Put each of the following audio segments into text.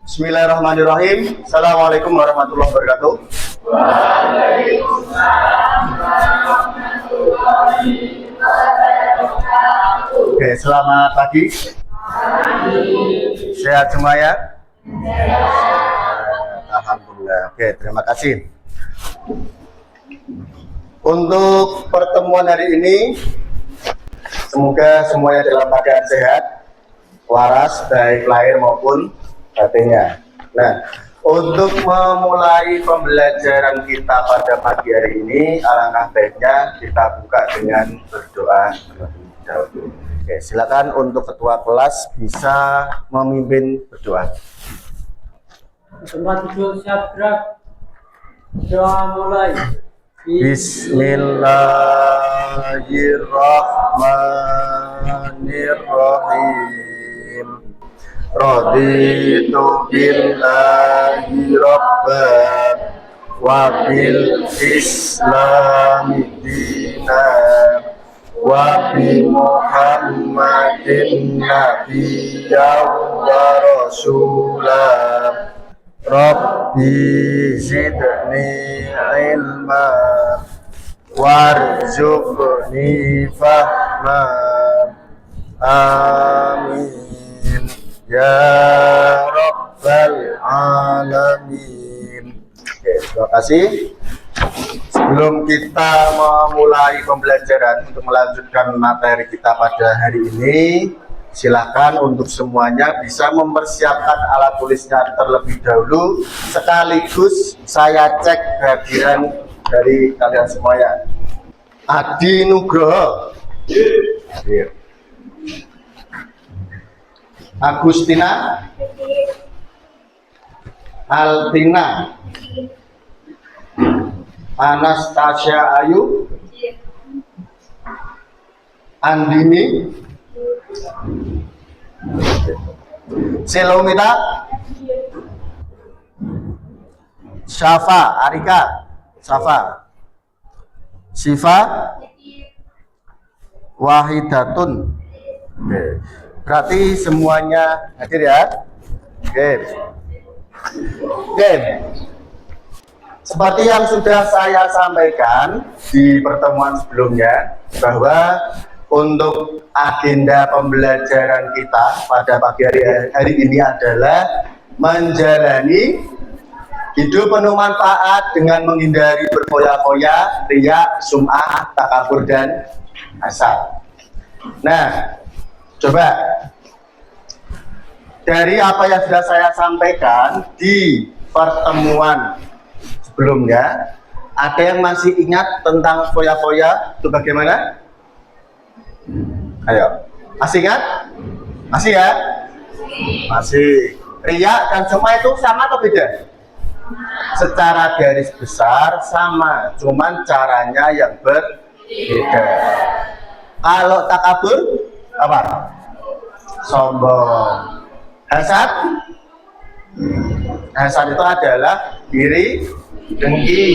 Bismillahirrahmanirrahim. Assalamualaikum warahmatullahi wabarakatuh. Oke, selamat pagi. Sehat semua ya? Alhamdulillah. Oke, terima kasih. Untuk pertemuan hari ini, semoga semuanya dalam keadaan sehat, waras, baik lahir maupun batinnya. Nah, untuk memulai pembelajaran kita pada pagi hari ini, alangkah baiknya kita buka dengan berdoa terlebih dahulu. Oke, silakan untuk ketua kelas bisa memimpin berdoa. Tempat duduk siap gerak. Doa mulai. Bismillahirrahmanirrahim. Raditu billahi rabban wa bil islami dinan wa bi Muhammadin nabiyyan wa rasulah. Rabbi zidni ilma warzuqni fahma. Amin ya rabbal alamin. Oke, terima kasih. Sebelum kita memulai pembelajaran untuk melanjutkan materi kita pada hari ini, silakan untuk semuanya bisa mempersiapkan alat tulisnya terlebih dahulu, sekaligus saya cek kehadiran dari kalian semuanya. Adi Nugroho, Agustina, Altina, Anastasia Ayu, Andini, Selomita, Syafa, Arika, Syafa, Siva, Wahidatun. Oke, berarti semuanya hadir ya. Oke. Oke. Seperti yang sudah saya sampaikan di pertemuan sebelumnya, bahwa untuk agenda pembelajaran kita pada pagi hari ini adalah menjalani hidup penuh manfaat dengan menghindari berfoya-foya, riya, sum'ah, takabur, dan hasad. Nah, coba dari apa yang sudah saya sampaikan di pertemuan sebelumnya, ada yang masih ingat tentang foya-foya itu bagaimana? Ayo, masih ingat? Masih ya? Masih. Riya dan sum'ah itu sama atau beda? Secara garis besar sama, cuman caranya yang berbeda. Kalau takabur apa? Sombong. Hasad? Hasad itu adalah iri dengki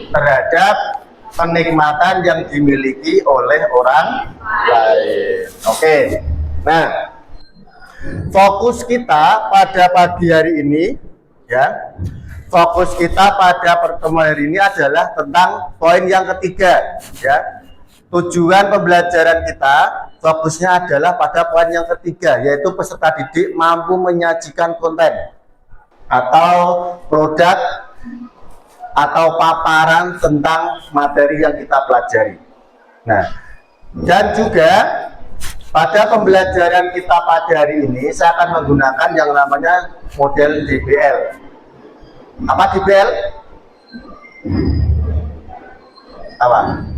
terhadap kenikmatan yang dimiliki oleh orang lain. Oke. Nah, fokus kita pada pagi hari ini ya. Fokus kita pada pertemuan hari ini adalah tentang poin yang ketiga ya. Tujuan pembelajaran kita fokusnya adalah pada poin yang ketiga, yaitu peserta didik mampu menyajikan konten atau produk atau paparan tentang materi yang kita pelajari. Nah, dan juga pada pembelajaran kita pada hari ini saya akan menggunakan yang namanya model DBL. Apa DBL? Apa?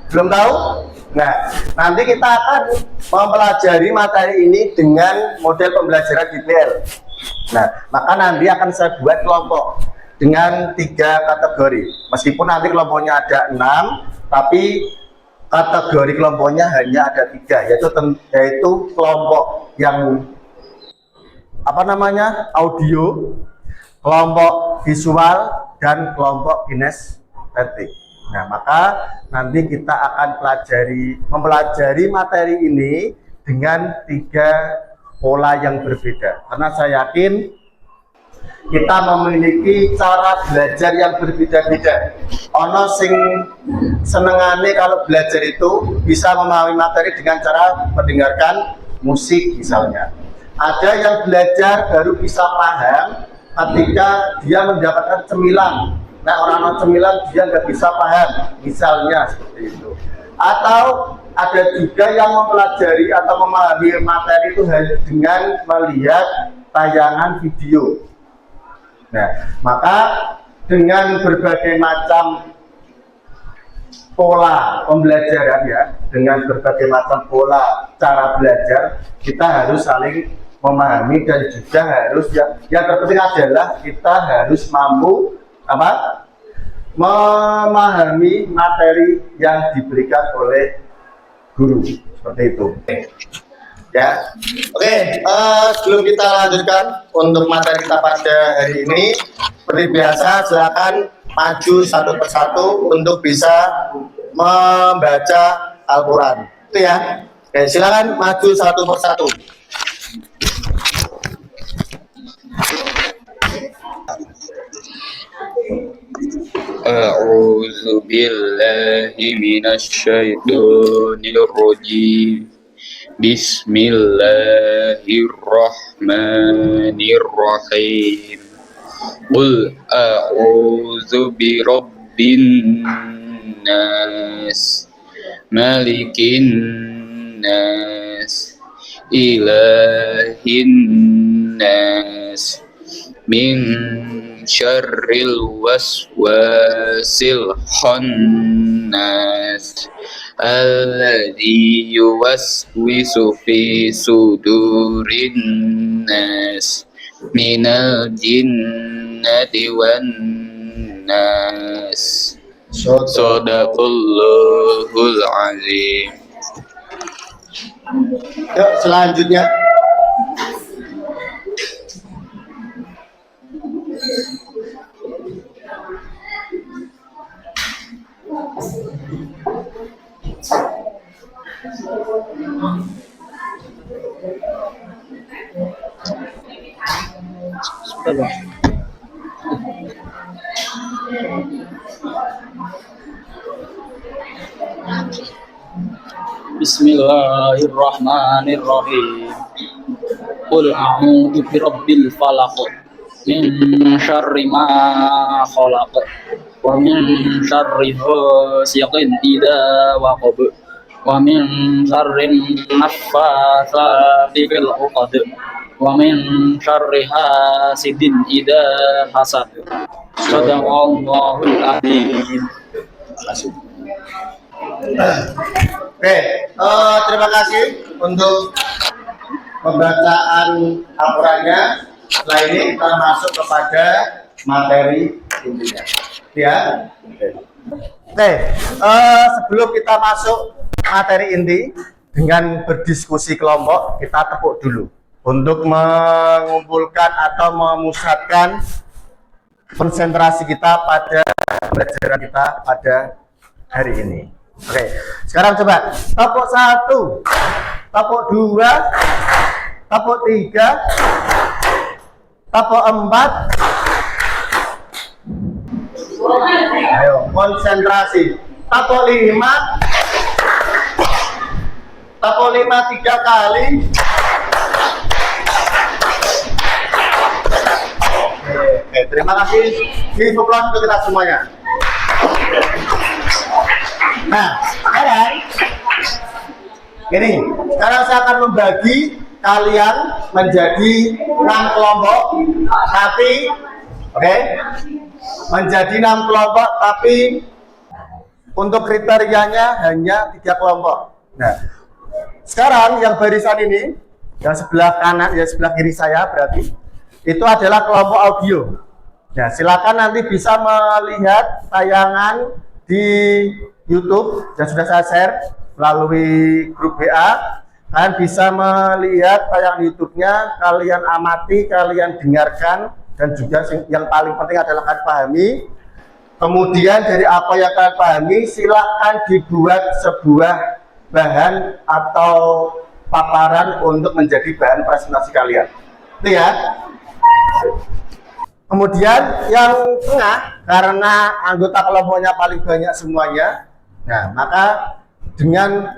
Belum tahu? Nah, nanti kita akan mempelajari materi ini dengan model pembelajaran DBL. Nah, maka nanti akan saya buat kelompok dengan 3 kategori. Meskipun nanti kelompoknya ada 6, tapi kategori kelompoknya hanya ada 3, yaitu kelompok yang audio, kelompok visual, dan kelompok kinestetik. Nah, maka nanti kita akan mempelajari materi ini dengan 3 pola yang berbeda. Karena saya yakin kita memiliki cara belajar yang berbeda-beda. Ono sing senengane kalau belajar itu bisa memahami materi dengan cara mendengarkan musik misalnya. Ada yang belajar baru bisa paham ketika dia mendapatkan cemilan. Nah, orang cemilan dia nggak bisa paham, misalnya seperti itu. Atau ada juga yang mempelajari atau memahami materi itu hanya dengan melihat tayangan video. Nah, maka dengan berbagai macam pola pembelajaran ya, dengan berbagai macam pola cara belajar, kita harus saling memahami dan juga harus yang terpenting adalah kita harus mampu memahami materi yang diberikan oleh guru seperti itu. Ya, oke. Sebelum kita lanjutkan untuk materi kita pada hari ini, seperti biasa, silakan maju satu persatu untuk bisa membaca Al-Quran. Itu ya. Oke, silakan maju satu persatu. A'udzu billahi minasy syaithanir rajim. Bismillahirrahmanirrahim. Qul a'udzu birabbin nas, malikin nas, ilahin nas, min syarril waswasil khannas, alladzi yuwaswisu fi sudurin nas, minal jinnati wan nas. Shadaqallahul azim. Yuk, selanjutnya. Bismillahirrahmanirrahim. Qul a'udzu birabbil falaq, min syarri ma khalaq, wa min syarri ghasiqin idza waqab, wa min syarri naffatsati fil 'uqad, wa min syarri hasidin idza hasad. Shadaqallahul azim. Oke, terima kasih untuk pembacaan Al-Qurannya. Setelah ini kita masuk kepada materi intinya. Ya. Oke, sebelum kita masuk materi inti dengan berdiskusi kelompok, kita tepuk dulu untuk mengumpulkan atau memusatkan konsentrasi kita pada pelajaran kita pada hari ini. Oke, sekarang coba tepuk 1, tepuk 2, tepuk 3, tepuk 4. Ayo, konsentrasi. Tepuk 5, tepuk 5 3 kali. Oke, terima kasih. Diaplaus untuk kita semuanya. Nah, sekarang saya akan membagi kalian menjadi 6 kelompok, tapi menjadi 6 kelompok, tapi untuk kriterianya hanya 3 kelompok. Nah, sekarang yang barisan ini, yang sebelah kanan, ya sebelah kiri saya berarti, itu adalah kelompok audio. Nah, silakan nanti bisa melihat tayangan di YouTube yang sudah saya share melalui grup WA. Kalian bisa melihat tayangan YouTube-nya, kalian amati, kalian dengarkan, dan juga yang paling penting adalah kalian pahami. Kemudian dari apa yang kalian pahami, silakan dibuat sebuah bahan atau paparan untuk menjadi bahan presentasi kalian. Itu ya. Kemudian yang tengah, karena anggota kelompoknya paling banyak semuanya, nah maka dengan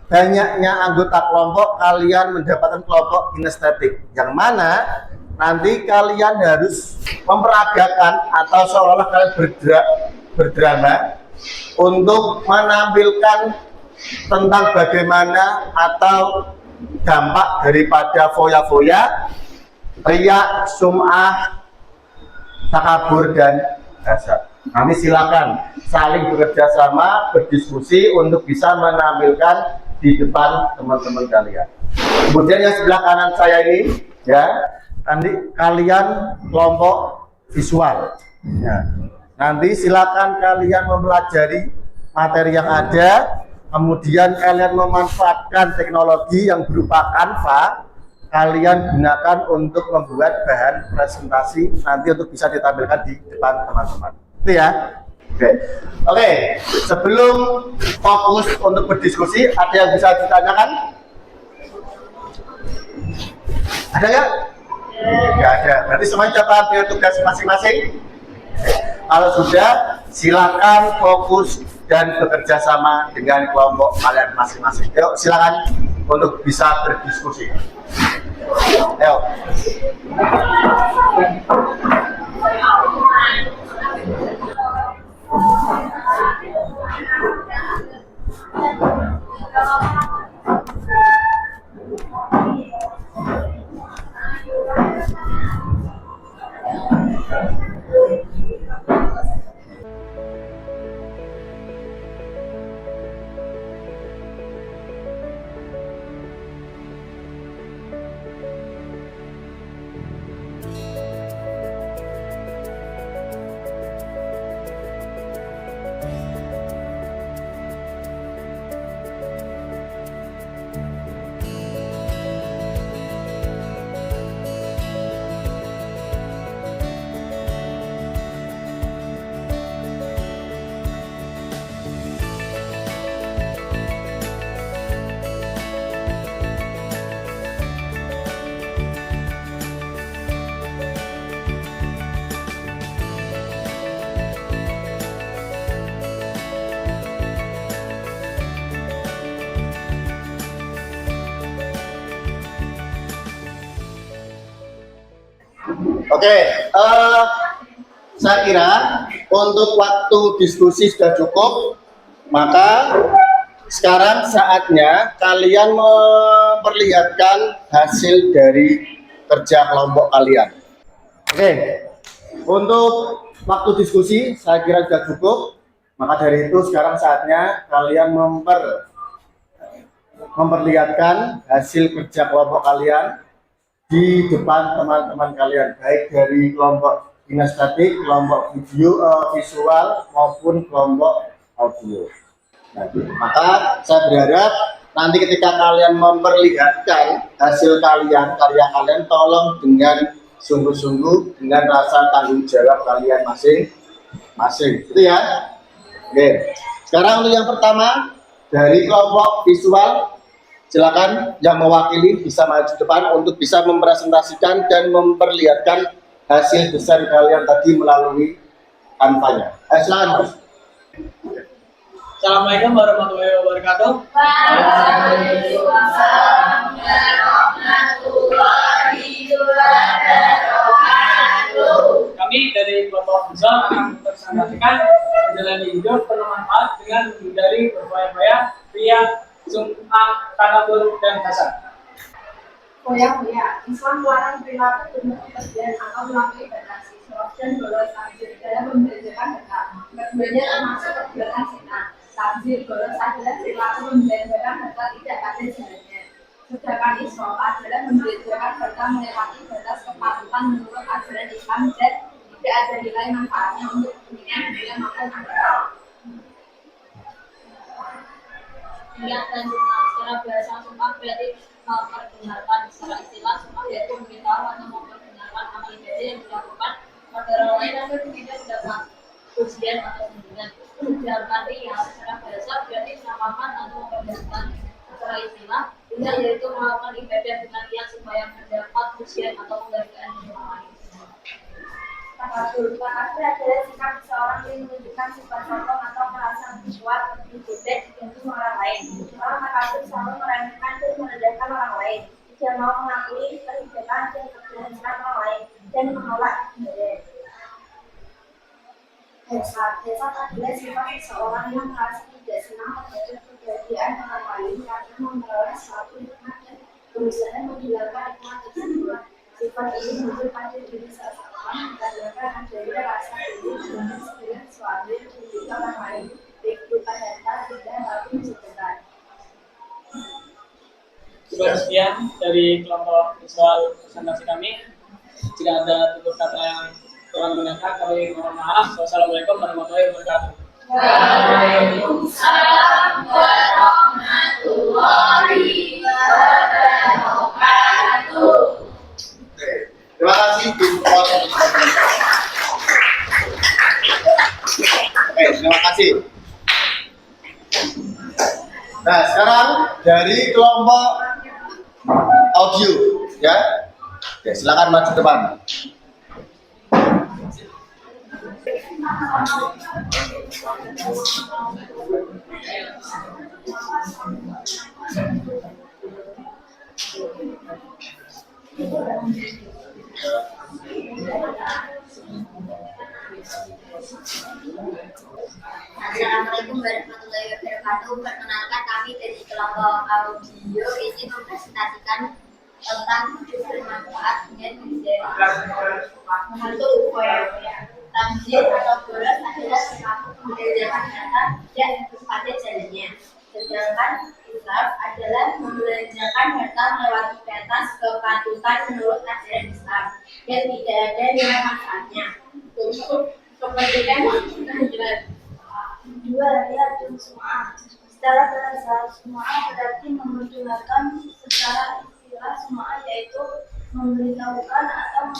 banyaknya anggota kelompok, kalian mendapatkan kelompok kinestetik, yang mana nanti kalian harus memperagakan atau seolah kalian berdrama untuk menampilkan tentang bagaimana atau dampak daripada foya-foya, riak, sum'ah, takabur, dan hasad. Nanti silakan saling bekerja sama, berdiskusi untuk bisa menampilkan di depan teman-teman kalian. Kemudian yang sebelah kanan saya ini, ya, nanti kalian kelompok visual. Ya. Nanti silakan kalian mempelajari materi yang ada, kemudian kalian memanfaatkan teknologi yang berupa Canva. Kalian gunakan untuk membuat bahan presentasi nanti untuk bisa ditampilkan di depan teman-teman. Itu ya. Oke. Sebelum fokus untuk berdiskusi, ada yang bisa ditanyakan? Ada nggak? Nggak ada. Berarti semuanya dapat punya tugas masing-masing. Kalau sudah, silakan fokus dan bekerja sama dengan kelompok kalian masing-masing. Yuk, silakan untuk bisa berdiskusi. Ayo. Oke, saya kira untuk waktu diskusi sudah cukup, maka sekarang saatnya kalian memperlihatkan hasil dari kerja kelompok kalian. Oke, untuk waktu diskusi saya kira sudah cukup, maka dari itu sekarang saatnya kalian memperlihatkan hasil kerja kelompok kalian di depan teman-teman kalian, baik dari kelompok kinestetik, kelompok visual maupun kelompok audio. Nah, maka saya berharap nanti ketika kalian memperlihatkan hasil kalian, karya kalian, tolong dengan sungguh-sungguh, dengan rasa tanggung jawab kalian masing-masing. Itu ya. Oke. Sekarang untuk yang pertama dari kelompok visual, silakan yang mewakili bisa maju depan untuk bisa mempresentasikan dan memperlihatkan hasil desain kalian tadi melalui Canva-nya. Silakan Mas. Assalamualaikum warahmatullahi wabarakatuh. Waalaikumsalam warahmatullahi wabarakatuh. Kami dari kelompok visual akan mempresentasikan jalan hidup penuh manfaat dengan menghindari berfoya-foya, riya, sum'ah, takabur, dan hasad. Foya-foya, Islam melarang perilaku berlebihan atau melampaui batas, dan bolos takzir dalam membelanjakan harta. Keduanya termasuk perbuatan zina. Takzir bolos adalah perilaku membelanjakan harta tidak ada jalannya. Sedangkan israf adalah membelanjakan harta melewati batas kepatutan menurut ajaran Islam dan tidak ada nilai manfaatnya untuk kepentingan dunia maupun akhirat. Lihat dan sunnah secara bahasa sunnah berarti memperdengarkan, secara istilah sunnah yaitu memberitahu atau memperdengarkan amal ibadah yang dilakukan pada orang lain agar tidak mendapat pujian atau sembunyian. Dalam arti yang secara bahasa berarti menamakan atau memperdengarkan, secara istilah yaitu melakukan ibadah dengan niat supaya mendapat pujian atau penghargaan dari orang lain. Takabur adalah sikap seseorang yang menunjukkan sifat sombong atau merasa kuat lebih gede dibanding orang lain. Orang takabur selalu meremehkan dan merendahkan orang lain. Dia mau mengakui kehebatan dan keberhasilan orang lain dan menolak kebenaran. Hasad adalah sifat seseorang yang merasa tidak senang terhadap kebahagiaan orang lain karena memperoleh suatu nikmat dan berusaha menghilangkan nikmat tersebut. Sifat ini muncul pada diri seseorang dikarenakan adanya rasa iri dengan segala sesuatu yang dimiliki orang lain, baik berupa harta, benda, maupun jabatan. Sekian dari kelompok visual presentasi kami. Jika ada tutur kata yang kurang berkenan, kami mohon maaf. Wassalamualaikum warahmatullahi wabarakatuh. Waalaikumsalam warahmatullahi wabarakatuh. Oke, terima kasih Bintol. Oke, terima kasih. Nah, sekarang dari kelompok audio, ya. Oke, silakan maju depan. Assalamualaikum warahmatullahi wabarakatuh. Perkenalkan, kami dari kelompok audio ingin mempresentasikan tentang hidup bermanfaat dengan membentuk upaya. Tamzil atau boros adalah suatu pembelajaran data yang harus pada jalannya. Sedangkan infak adalah membelanjakan harta melewati batas kepatutan menurut ajaran Islam yang tidak ada nilai manfaatnya untuk kepentingan kehancuran. Dua, riyadun sum'ah. Secara bahasa sum'ah berarti memperjualkan. Secara istilah sum'ah yaitu memberitahukan atau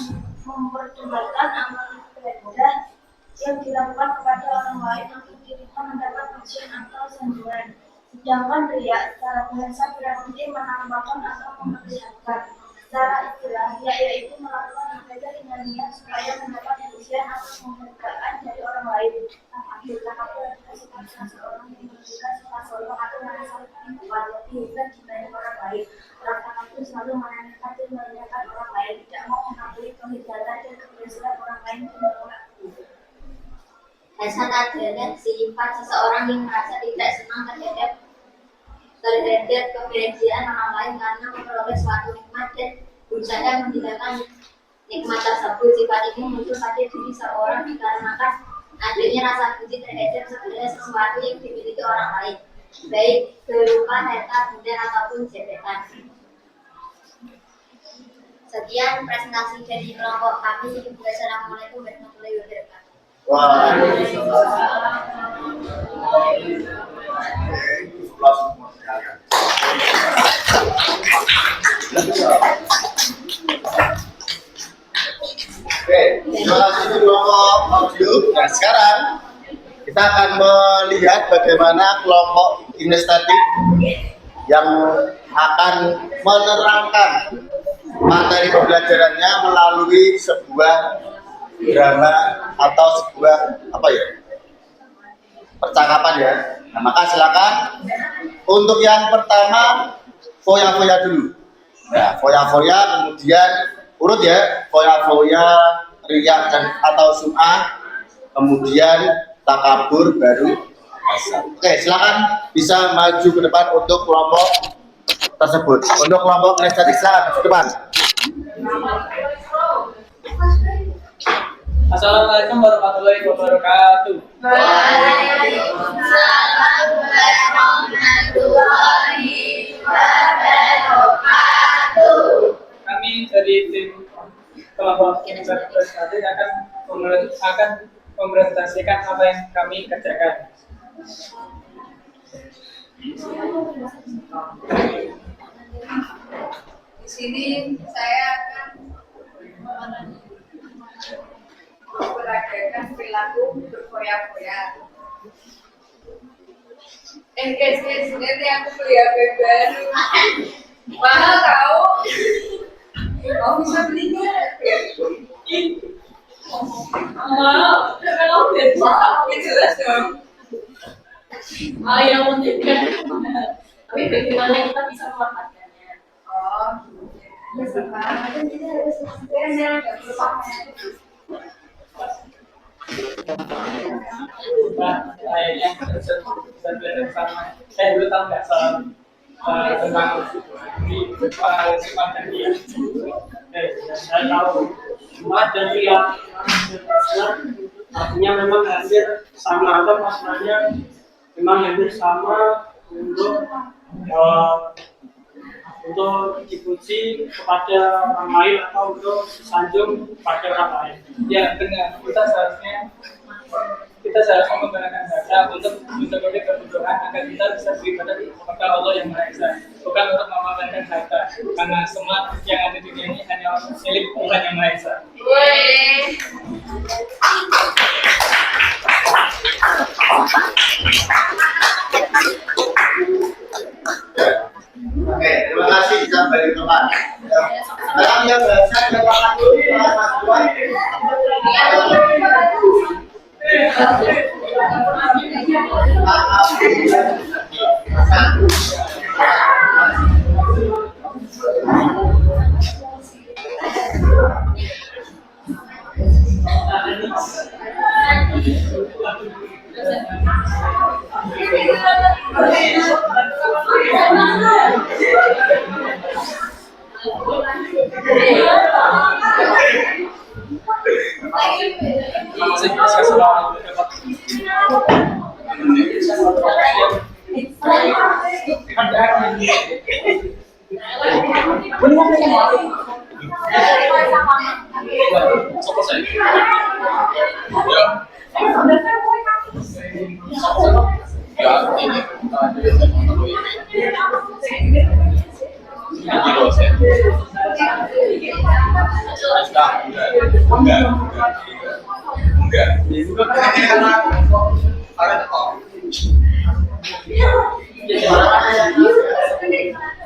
memperjualkan amal ibadah yang dilakukan kepada orang lain untuk dirinya mendapat pujian atau sanjungan. Sedangkan riya secara bahasa berarti menampakkan atau memperlihatkan. Secara istilah riya yaitu melakukan ibadah dengan niat supaya mendapat pujian atau penghargaan dari orang lain. Takabur adalah sifat seseorang yang menunjukkan sifat sombong atau merasa lebih kuat, lebih hebat dibanding orang lain. Orang takabur selalu meremehkan dan merendahkan orang lain, tidak mau mengakui kehebatan dan keberhasilan orang lain dan menolak. Hasad adalah sifat seseorang yang merasa tidak senang terhadap kebahagiaan orang lain karena memperoleh suatu nikmat dan berusaha menghilangkan nikmat tersebut. Sifat ini muncul pada diri seorang dikarenakan adanya rasa benci terhadap segala sesuatu yang dimiliki orang lain, baik berupa harta, benda, ataupun jabatan. Sekian presentasi dari kelompok kami. Wassalamualaikum warahmatullahi wabarakatuh. Oke, terima kasih kelompok audio. Nah, sekarang kita akan melihat bagaimana kelompok kinestetik yang akan menerangkan materi pembelajarannya melalui sebuah drama atau sebuah percakapan ya. Nah, maka silakan untuk yang pertama foya-foya dulu. Nah, foya-foya kemudian urut ya, foya-foya, riya dan atau sum'ah, kemudian takabur, baru hasad. Oke, silakan bisa maju ke depan untuk kelompok tersebut. Untuk kelompok kinestetik silakan ke depan. Assalamualaikum warahmatullahi wabarakatuh. Waalaikumsalam warahmatullahi wabarakatuh. Kami dari tim kelompok presentasi akan mempresentasikan apa yang kami kerjakan. Di sini saya akan memperagakan perilaku berfoya-foya. Guys, nanti aku beli HP baru. Mahal kau. Kau bisa belinya. Mahal. Kalau beda, jelas dong. Yang penting kan. Tapi bagaimana kita bisa memanfaatkannya? Oh, ya sekarang kan kita harus benar nggak perlu pamer. Kayaknya bisa belajar sama. Saya dulu tahu nggak soal tentang di sifat dan dia. Saya tahu sifat dan dia artinya memang hampir sama atau maksudnya memang hampir sama untuk dipuji kepada orang lain atau untuk sanjung pada orang lain. Ya benar, kita seharusnya menggunakan bahasa untuk mencukupi kebutuhan agar kita bisa beribadah kepada Allah yang Maha Esa, bukan untuk memamerkan harta, karena semua yang ada di dunia ini hanya milik Tuhan yang Maha Esa. Oke, terima kasih sampai di tempat. Sekarang yang bahasa kebakan dulu Mas Tuan.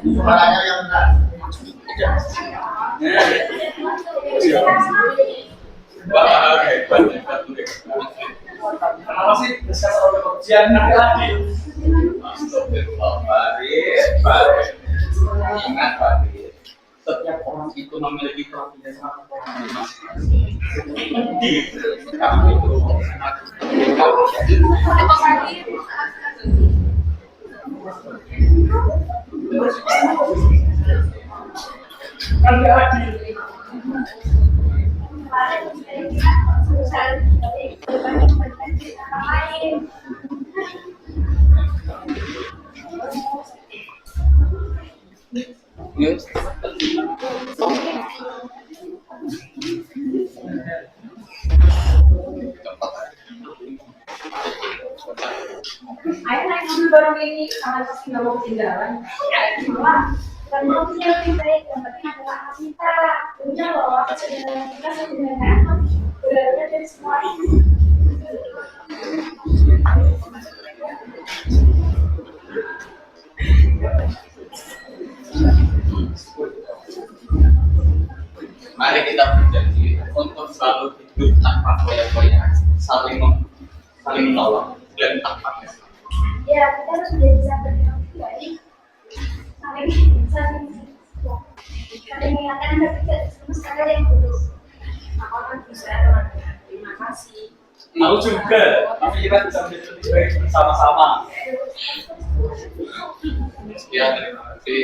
Suaranya yang benar. Kenapa sih bisa sampai ujian lagi? Ingat Pak, setiap orang itu memiliki kelebihan sangat masing-masing. Kamu itu Kan nggak adil. Yes. Ayo naik mobil bareng ini, karena pasti nggak mau ketinggalan. Bukan mau punya lebih baik, yang penting adalah anak kita. Punya loh, kita sebenarnya benar-benar dari semua ini. Mari kita berjanji untuk selalu hidup tanpa foya-foya, saling menolong dan tanpa kesalahan. Ya, kita harus sudah bisa berdialog baik, saling mengingatkan dan berpikir sama sekali yang buruk. Aku kan bisa teman-teman. Terima kasih. Mau juga, tapi kita bisa menjadi lebih baik bersama-sama. Sekian, terima kasih.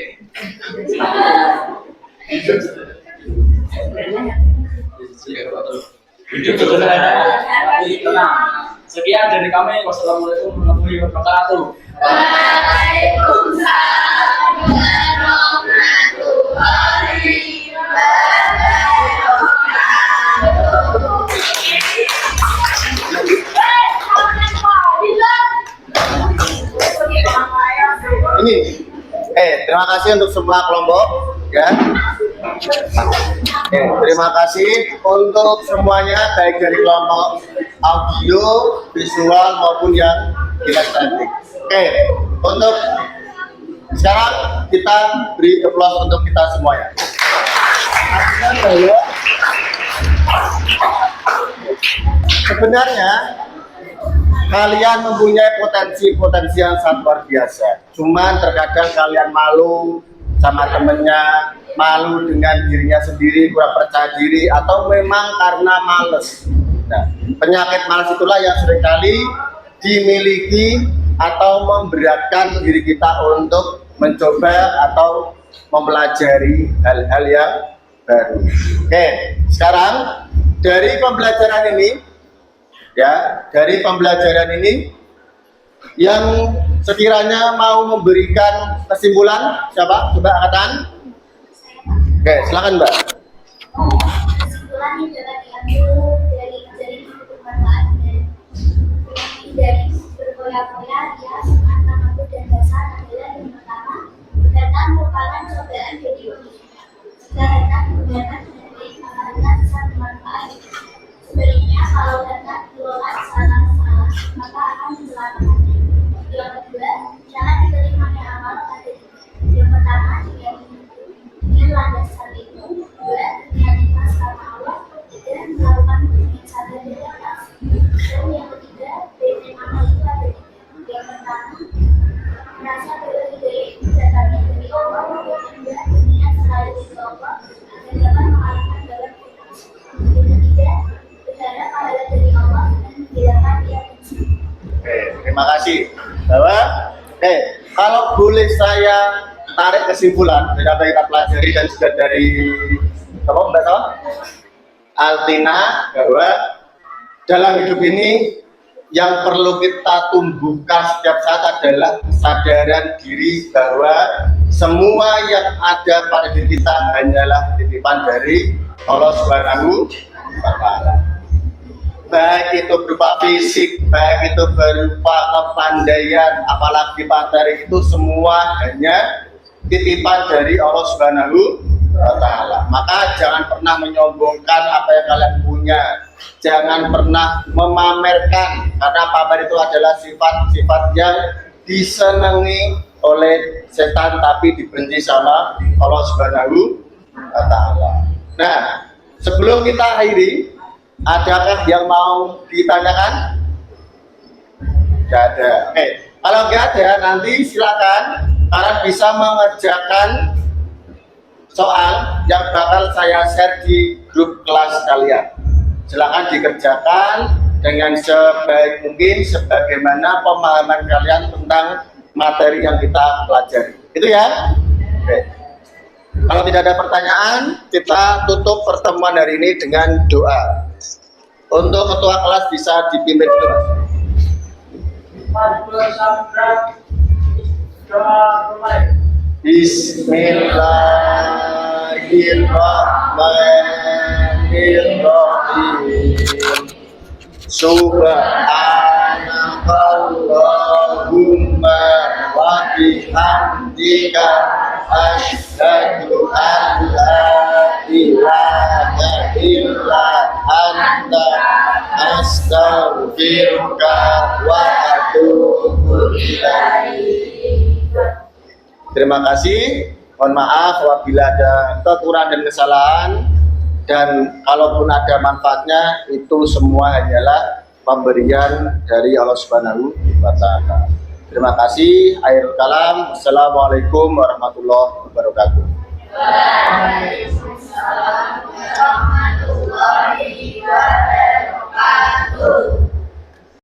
Tenang. Sekian dari kami. Wassalamualaikum warahmatullahi wabarakatuh. Waalaikumsalam warahmatullahi Ini, terima kasih untuk semua kelompok, ya. Terima kasih untuk semuanya, baik dari kelompok audio, visual maupun yang kinetik. Untuk Sekarang kita beri aplaus untuk kita semuanya. Artinya bahwa sebenarnya kalian mempunyai potensi yang sangat luar biasa. Cuman terkadang kalian malu sama temennya, malu dengan dirinya sendiri, kurang percaya diri, atau memang karena males. Nah, penyakit malas itulah yang seringkali dimiliki atau memberatkan diri kita untuk mencoba atau mempelajari hal-hal yang baru. Oke, sekarang dari pembelajaran ini, yang sekiranya mau memberikan kesimpulan, siapa? Coba angkatan. Oke, silakan Mbak. Kesimpulan yang dapat diambil dari kejadian itu bermanfaat dari berkoya-koya dia semangat mampu dan dasar adalah yang pertama, datang merupakan cobaan bagi manusia. Jika datang menggunakan dengan baik maka datang bisa bermanfaat. Sebaliknya kalau datang dikelola secara salah maka akan mencelakannya. Yang kedua, jangan diterimanya amal ada tiga. Yang pertama, jika ingin landasan itu. Dua, niat ikhlas karena Allah. Tiga, melakukan dengan sadar dan ikhlas. Dan yang ketiga, dengan amal itu ada tiga. Yang pertama, merasa bahwa hidayah itu datangnya dari Allah. Yang kedua, niat selalu dari Allah agar dapat mengalahkan dalam kehidupan. Yang ketiga, berharap pahala dari Allah dan menghilangkan niat dan sifat. Oke, terima kasih. Bahwa, kalau boleh saya tarik kesimpulan dari apa yang kita pelajari dan juga dari apa Mbak Tawa? Altina, bahwa dalam hidup ini yang perlu kita tumbuhkan setiap saat adalah kesadaran diri bahwa semua yang ada pada diri kita hanyalah titipan dari Allah Subhanahu wa Ta'ala. Baik itu berupa fisik, baik itu berupa kepandaian, apalagi materi, itu semua hanya titipan dari Allah Subhanahu wa Ta'ala. Maka jangan pernah menyombongkan apa yang kalian punya, jangan pernah memamerkan, karena pamer itu adalah sifat-sifat yang disenangi oleh setan tapi dibenci sama Allah Subhanahu wa Ta'ala. Nah, sebelum kita akhiri, adakah yang mau ditanyakan? Tidak ada. Kalau nggak ada, nanti silakan kalian bisa mengerjakan soal yang bakal saya share di grup kelas kalian. Silakan dikerjakan dengan sebaik mungkin sebagaimana pemahaman kalian tentang materi yang kita pelajari. Itu ya. Kalau tidak ada pertanyaan, kita tutup pertemuan hari ini dengan doa. Untuk ketua kelas bisa dipimpin dulu, Mas. Bismillahirrahmanirrahim. Subhanakallahumma wa bihamdika asyhadu an la ilaha illa anta astaghfiruka wa atubu ilaik. Terima kasih. Mohon maaf apabila ada kekurangan dan kesalahan, dan kalaupun ada manfaatnya, itu semua hanyalah pemberian dari Allah Subhanahu wa Ta'ala. Terima kasih. Akhirul kalam. Assalamualaikum warahmatullahi wabarakatuh.